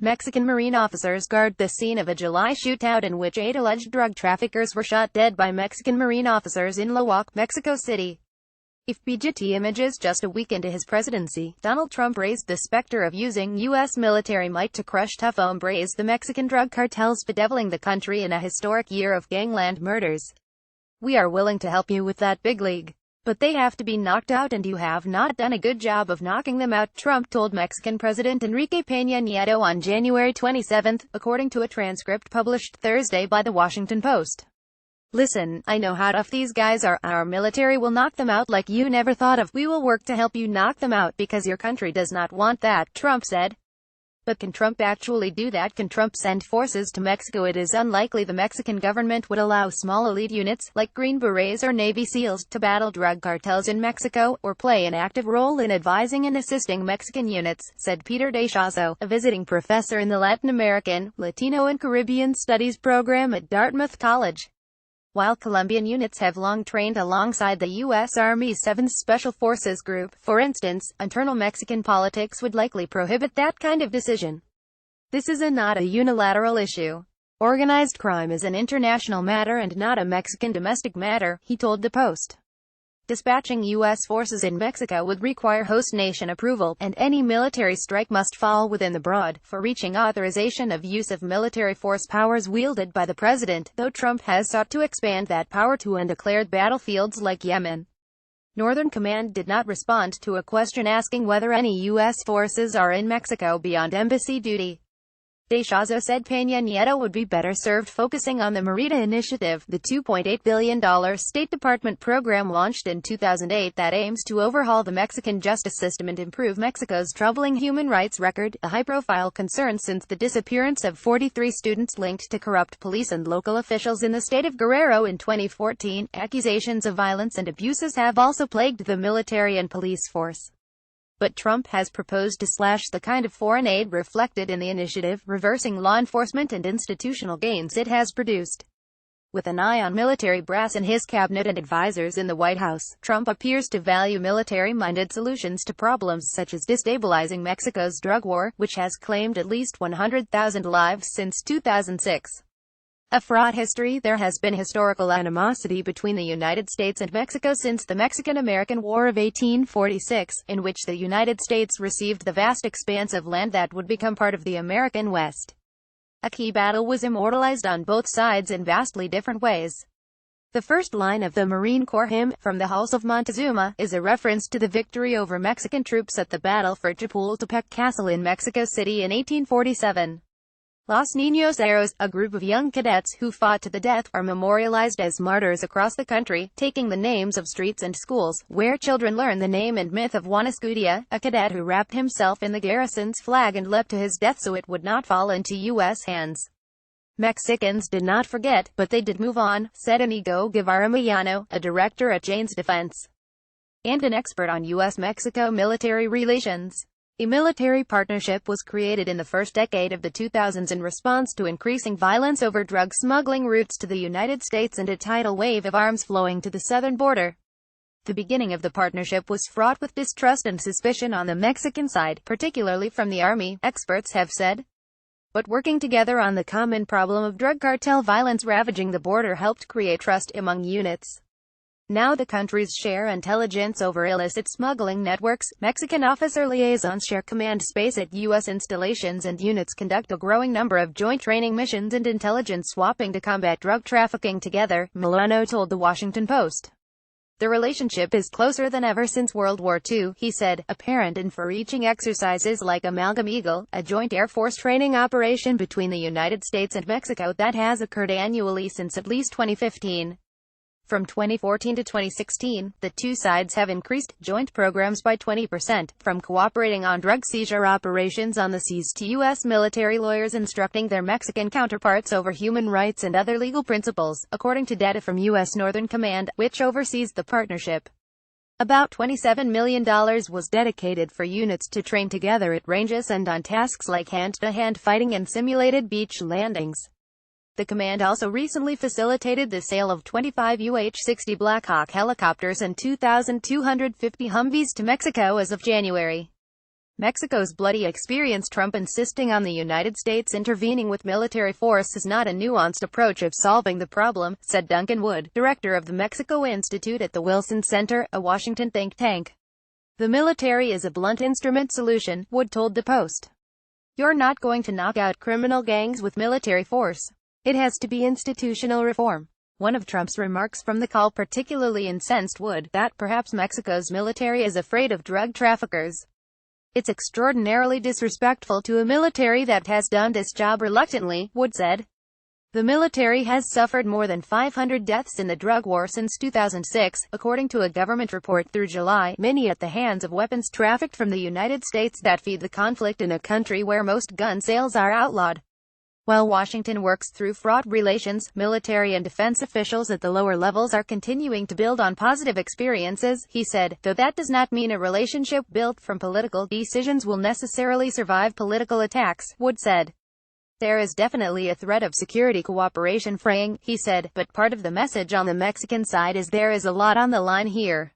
Mexican Marine officers guard the scene of a July shootout in which 8 alleged drug traffickers were shot dead by Mexican Marine officers in La Mexico City. If BGT images just a week into his presidency, Donald Trump raised the specter of using U.S. military might to crush tough hombres, the Mexican drug cartels bedeviling the country in a historic year of gangland murders. "We are willing to help you with that big league. But they have to be knocked out, and you have not done a good job of knocking them out," Trump told Mexican President Enrique Peña Nieto on January 27, according to a transcript published Thursday by The Washington Post. "Listen, I know how tough these guys are. Our military will knock them out like you never thought of. We will work to help you knock them out because your country does not want that," Trump said. But can Trump actually do that? Can Trump send forces to Mexico? It is unlikely the Mexican government would allow small elite units, like Green Berets or Navy SEALs, to battle drug cartels in Mexico, or play an active role in advising and assisting Mexican units, said Peter DeShazo, a visiting professor in the Latin American, Latino and Caribbean Studies program at Dartmouth College. While Colombian units have long trained alongside the U.S. Army's 7th Special Forces Group, for instance, internal Mexican politics would likely prohibit that kind of decision. "This is not a unilateral issue. Organized crime is an international matter and not a Mexican domestic matter," he told the Post. Dispatching U.S. forces in Mexico would require host nation approval, and any military strike must fall within the broad, far-reaching authorization of use of military force powers wielded by the president, though Trump has sought to expand that power to undeclared battlefields like Yemen. Northern Command did not respond to a question asking whether any U.S. forces are in Mexico beyond embassy duty. DeShazo said Peña Nieto would be better served focusing on the Merida Initiative, the $2.8 billion State Department program launched in 2008 that aims to overhaul the Mexican justice system and improve Mexico's troubling human rights record, a high-profile concern since the disappearance of 43 students linked to corrupt police and local officials in the state of Guerrero in 2014. Accusations of violence and abuses have also plagued the military and police force. But Trump has proposed to slash the kind of foreign aid reflected in the initiative, reversing law enforcement and institutional gains it has produced. With an eye on military brass in his cabinet and advisors in the White House, Trump appears to value military-minded solutions to problems such as destabilizing Mexico's drug war, which has claimed at least 100,000 lives since 2006. A fraught history. There has been historical animosity between the United States and Mexico since the Mexican-American War of 1846, in which the United States received the vast expanse of land that would become part of the American West. A key battle was immortalized on both sides in vastly different ways. The first line of the Marine Corps hymn, "From the Halls of Montezuma," is a reference to the victory over Mexican troops at the Battle for Chapultepec Castle in Mexico City in 1847. Los Niños Héroes, a group of young cadets who fought to the death, are memorialized as martyrs across the country, taking the names of streets and schools, where children learn the name and myth of Juan Escutia, a cadet who wrapped himself in the garrison's flag and leapt to his death so it would not fall into U.S. hands. "Mexicans did not forget, but they did move on," said Inigo Guevara Millano, a director at Jane's Defense and an expert on U.S.-Mexico military relations. A military partnership was created in the first decade of the 2000s in response to increasing violence over drug smuggling routes to the United States and a tidal wave of arms flowing to the southern border. The beginning of the partnership was fraught with distrust and suspicion on the Mexican side, particularly from the Army, experts have said. But working together on the common problem of drug cartel violence ravaging the border helped create trust among units. Now the countries share intelligence over illicit smuggling networks, Mexican officer liaisons share command space at U.S. installations, and units conduct a growing number of joint training missions and intelligence swapping to combat drug trafficking together, Millano told The Washington Post. "The relationship is closer than ever since World War II, he said, apparent in far-reaching exercises like Amalgam Eagle, a joint Air Force training operation between the United States and Mexico that has occurred annually since at least 2015. From 2014 to 2016, the two sides have increased joint programs by 20%, from cooperating on drug seizure operations on the seas to U.S. military lawyers instructing their Mexican counterparts over human rights and other legal principles, according to data from U.S. Northern Command, which oversees the partnership. About $27 million was dedicated for units to train together at ranges and on tasks like hand-to-hand fighting and simulated beach landings. The command also recently facilitated the sale of 25 UH-60 Blackhawk helicopters and 2,250 Humvees to Mexico as of January. Mexico's bloody experience. Trump insisting on the United States intervening with military force is not a nuanced approach of solving the problem, said Duncan Wood, director of the Mexico Institute at the Wilson Center, a Washington think tank. The military is a blunt instrument solution, Wood told the Post. You're not going to knock out criminal gangs with military force. It has to be institutional reform. One of Trump's remarks from the call particularly incensed Wood, that perhaps Mexico's military is afraid of drug traffickers. It's extraordinarily disrespectful to a military that has done this job reluctantly, Wood said. The military has suffered more than 500 deaths in the drug war since 2006, according to a government report through July, many at the hands of weapons trafficked from the United States that feed the conflict in a country where most gun sales are outlawed. While Washington works through fraught relations, military and defense officials at the lower levels are continuing to build on positive experiences, he said, though that does not mean a relationship built from political decisions will necessarily survive political attacks, Wood said. There is definitely a threat of security cooperation fraying, he said, but part of the message on the Mexican side is there is a lot on the line here.